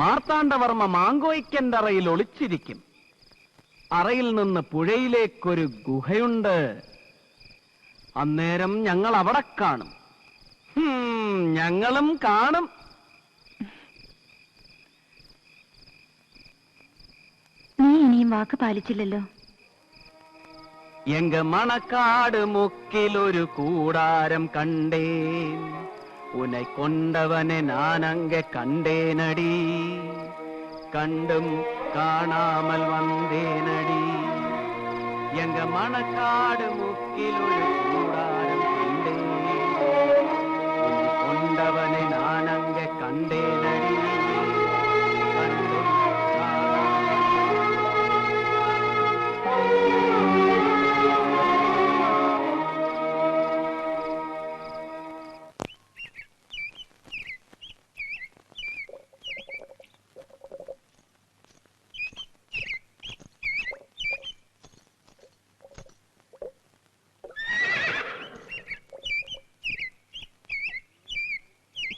മാർത്താണ്ഡവർമ്മ മാങ്കോയ്ക്കന്റെ അറയിൽ ഒളിച്ചിരിക്കും. അറയിൽ നിന്ന് പുഴയിലേക്കൊരു ഗുഹയുണ്ട്. അന്നേരം ഞങ്ങൾ അവിടെ കാണും. ഞങ്ങളും കാണും. നീ ഇനിയും വാക്ക് പാലിച്ചില്ലല്ലോ. എങ്ക മണക്കാട് മുക്കിലൊരു കൂടാരം കണ്ടേൻ, ഉനെ കൊണ്ടവനെ നാനങ്ക കണ്ടേനടി, കണ്ടും കാണാമൽ വന്നേനടി. എങ്ക മണക്കാട് മുക്കിലൊരു കൂടാരം കണ്ടേൻ, ഉനെ കൊണ്ടവനെ നാനങ്ക കണ്ടേനടി, കണ്ടും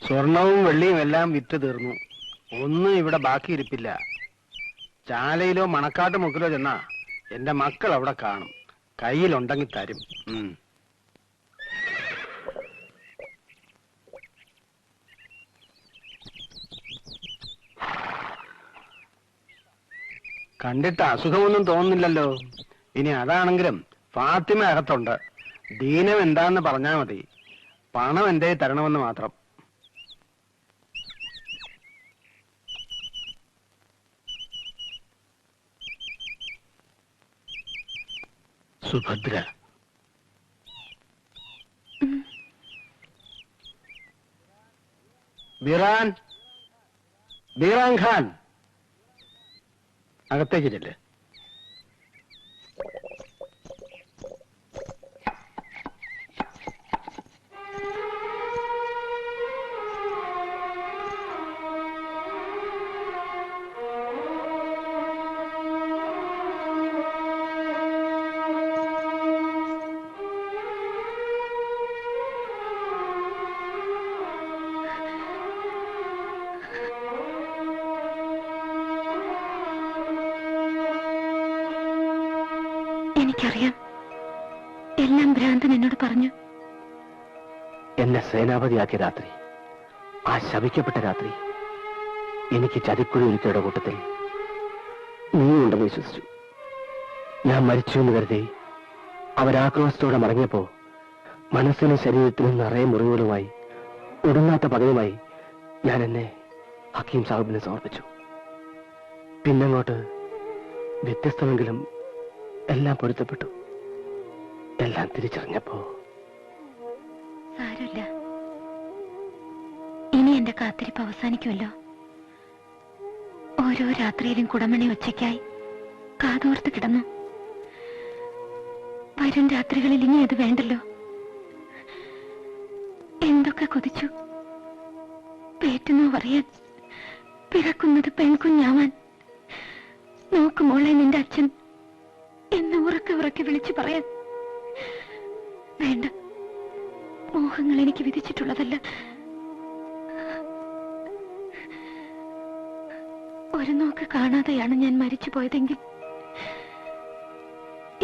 സ്വർണവും വെള്ളിയും എല്ലാം വിറ്റ് തീർന്നു. ഒന്നും ഇവിടെ ബാക്കിയിരിപ്പില്ല. ചാലയിലോ മണക്കാട്ട് മുക്കിലോ ചെന്നാ എന്റെ മക്കൾ അവിടെ കാണും. കയ്യിലുണ്ടെങ്കിൽ തരും. കണ്ടിട്ട് അസുഖമൊന്നും തോന്നുന്നില്ലല്ലോ. ഇനി അതാണെങ്കിലും ഫാത്തിമ അകത്തുണ്ട്. ദീനം എന്താന്ന് പറഞ്ഞാ മതി. പണം എന്റെ തരണമെന്ന് മാത്രം. സുഭദ്ര, ബീറാൻ ഖാൻ, അകത്തേക്ക് ചെല്ല്. എനിക്കറിയാം, എല്ലാം ഭ്രാന്തൻ എന്നോട് പറഞ്ഞു. എന്നെ സേനാപതിയാക്കിയ രാത്രി, ആ ശപിക്കപ്പെട്ട രാത്രി, എനിക്ക് ചതിക്കുഴി ഒരുക്കിയുടെ കൂട്ടത്തിൽ നീ ഉണ്ടെന്ന് വിശ്വസിച്ചു. ഞാൻ മരിച്ചു എന്ന് കരുതി അവരാക്രോശത്തോടെ മടങ്ങിയപ്പോ മനസ്സിനും ശരീരത്തിനും നിറയെ മുറിവുകളുമായി ഒടുങ്ങാത്ത പകയുമായി ഞാൻ എന്നെ ഹക്കീം സാഹിബിനെ സമർപ്പിച്ചു. പിന്നങ്ങോട്ട് വ്യത്യസ്തമെങ്കിലും എല്ലാം പൊരുത്തപ്പെട്ടു. എല്ലാം തിരിച്ചറിഞ്ഞപ്പോ സാരമില്ല, ഇനി എന്റെ കാത്തിരിപ്പ് അവസാനിക്കുമല്ലോ. ഓരോ രാത്രിയിലും കുടമണി ഒച്ചയ്ക്കായി കാതോർത്ത് കിടന്നു. വരും രാത്രികളിൽ ഇനി അത് വേണ്ടല്ലോ. എന്തൊക്കെ കൊതിച്ചു. പേറ്റുന്നു പറയാൻ, പിറക്കുന്നത് പെൺകുഞ്ഞാവാൻ. നോക്കുമോളെ നിന്റെ അച്ഛൻ എന്ന് ഉറക്കെ ഉറക്കെ വിളിച്ചു പറയാൻ. വേണ്ട, മോഹങ്ങൾ എനിക്ക് വിധിച്ചിട്ടുള്ളതല്ല. ഒരു നോക്ക് കാണാതെയാണ് ഞാൻ മരിച്ചു പോയതെങ്കിൽ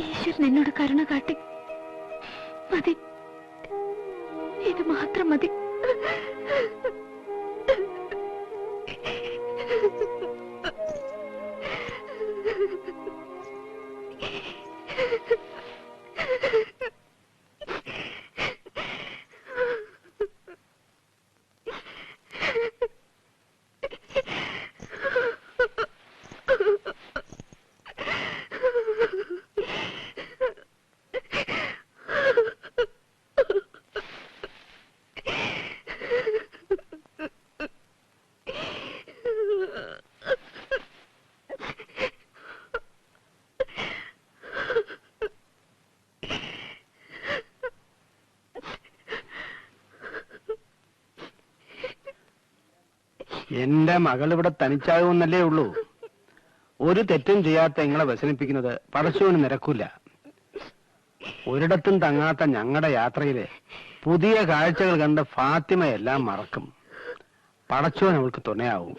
ഈശ്വരൻ എന്നോട് കരുണ കാട്ടി. മതി, ഇത് മാത്രം മതി. എന്റെ മകൾ ഇവിടെ തനിച്ചാകുമെന്നല്ലേ ഉള്ളൂ. ഒരു തെറ്റും ചെയ്യാത്ത നിങ്ങളെ വ്യസനിപ്പിക്കുന്നത് പടച്ചോന് നിരക്കൂല. ഒരിടത്തും തങ്ങാത്ത ഞങ്ങളുടെ യാത്രയില് പുതിയ കാഴ്ചകൾ കണ്ട് ഫാത്തിമയെല്ലാം മറക്കും. പടച്ചോൻ അവൾക്ക് തുണയാവും.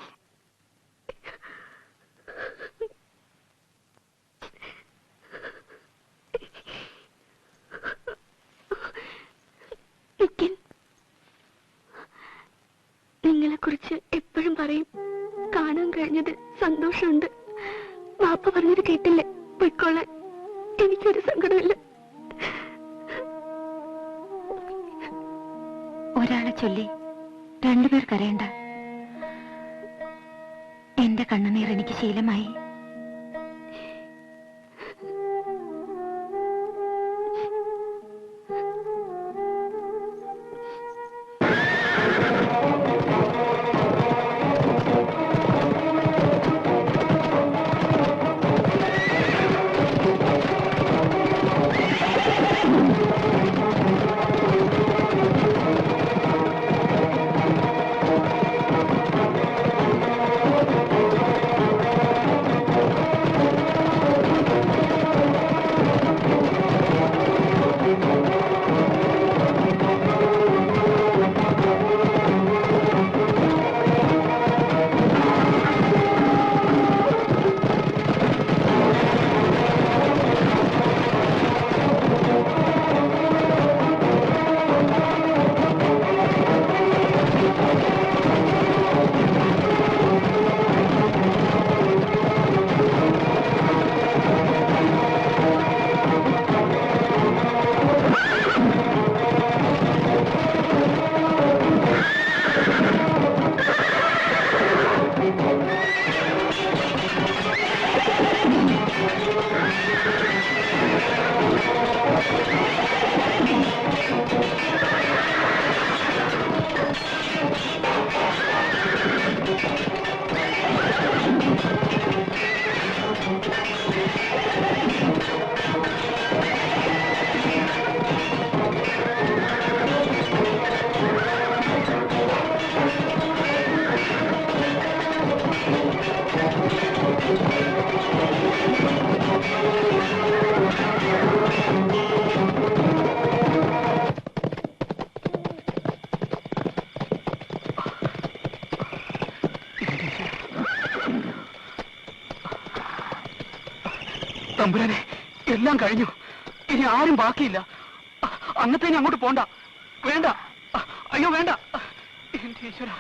കാണാൻ കഴിഞ്ഞതിൽ സന്തോഷമുണ്ട്. വാപ്പ പറഞ്ഞത് കേട്ടില്ലേ? പൊയ്ക്കൊള്ളാൻ. എനിക്കൊരു സങ്കടമില്ല. ഒരാളെ ചൊല്ലി രണ്ടുപേർ കരയണ്ട. എന്റെ കണ്ണുനീർ എനിക്ക് ശീലമായി. തമ്പുരാനെ, എല്ലാം കഴിഞ്ഞു. ഇനി ആരും ബാക്കിയില്ല. അന്നത്തേന് അങ്ങോട്ട് പോണ്ട. വേണ്ട, അയ്യോ വേണ്ട. എന്റെ ഈശ്വര,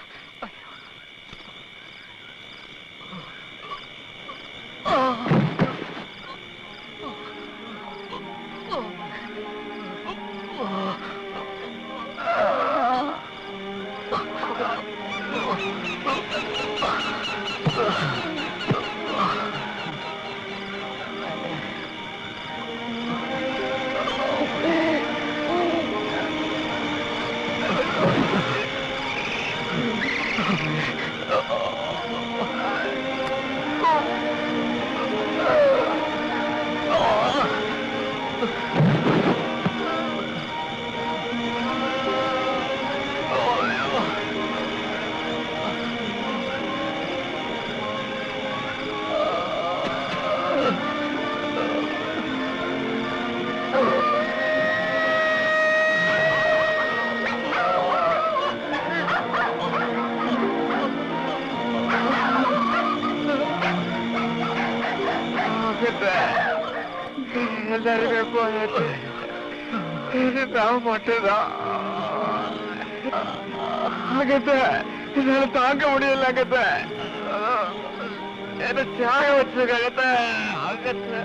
என்னால தாங்க முடியல அகத்தை. என்ன சாக வச்சிருக்க அகத்தை. அகத்தை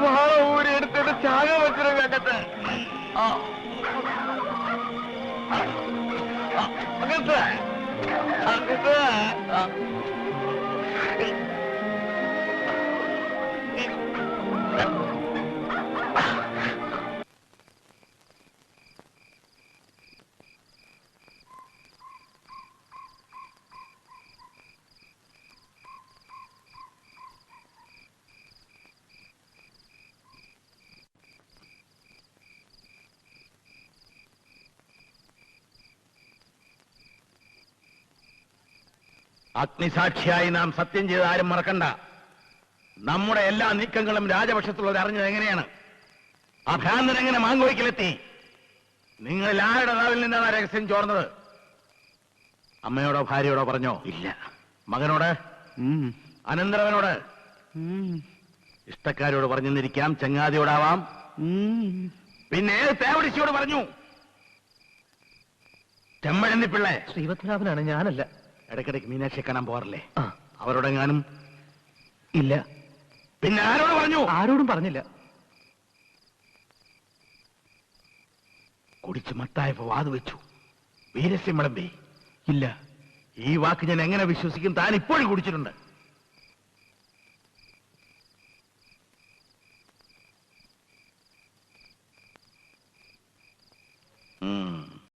வாழ ஊறி எடுத்து சாக வச்சிருக்க அகத்தை. அகத்தை அகத்தை അഗ്നിസാക്ഷിയായി നാം സത്യം ചെയ്ത് ആരും മറക്കണ്ട. നമ്മുടെ എല്ലാ നീക്കങ്ങളും രാജപക്ഷത്തുള്ളത് അറിഞ്ഞത് എങ്ങനെയാണ്? ആ ഭ്രാന്തൻ എങ്ങനെ മാങ്കോയ്ക്കിലെത്തി? നിങ്ങളിൽ ആരുടെ നാവിൽ നിന്നാണ് ആ രഹസ്യം ചോർന്നത്? അമ്മയോടോ ഭാര്യയോടോ പറഞ്ഞോ? ഇല്ല. മകനോട്? അനന്തരവനോട്? ഇഷ്ടക്കാരോട് പറഞ്ഞെന്നിരിക്കാം, ചങ്ങാതിയോടാവാം. പിന്നെ ഏത് തേവടിച്ചിയോട് പറഞ്ഞു? ചെമ്മഴന്തി പിള്ളേ. ശ്രീപത്മനാഭനാണ്, ഞാനല്ല. ഇടയ്ക്കിടയ്ക്ക് മീനാക്ഷിയെ കാണാൻ പോകാറില്ലേ? ആ. അവരോടെങ്ങാനും? ഇല്ല. പിന്നെ ആരോട് പറഞ്ഞു? ആരോടും പറഞ്ഞില്ല. കുടിച്ച് മത്തായപ്പോ വാത് വെച്ചു, വീരസ്യം വിളമ്പി. ഇല്ല. ഈ വാക്ക് ഞാൻ എങ്ങനെ വിശ്വസിക്കും? താൻ ഇപ്പോഴും കുടിച്ചിട്ടുണ്ട്.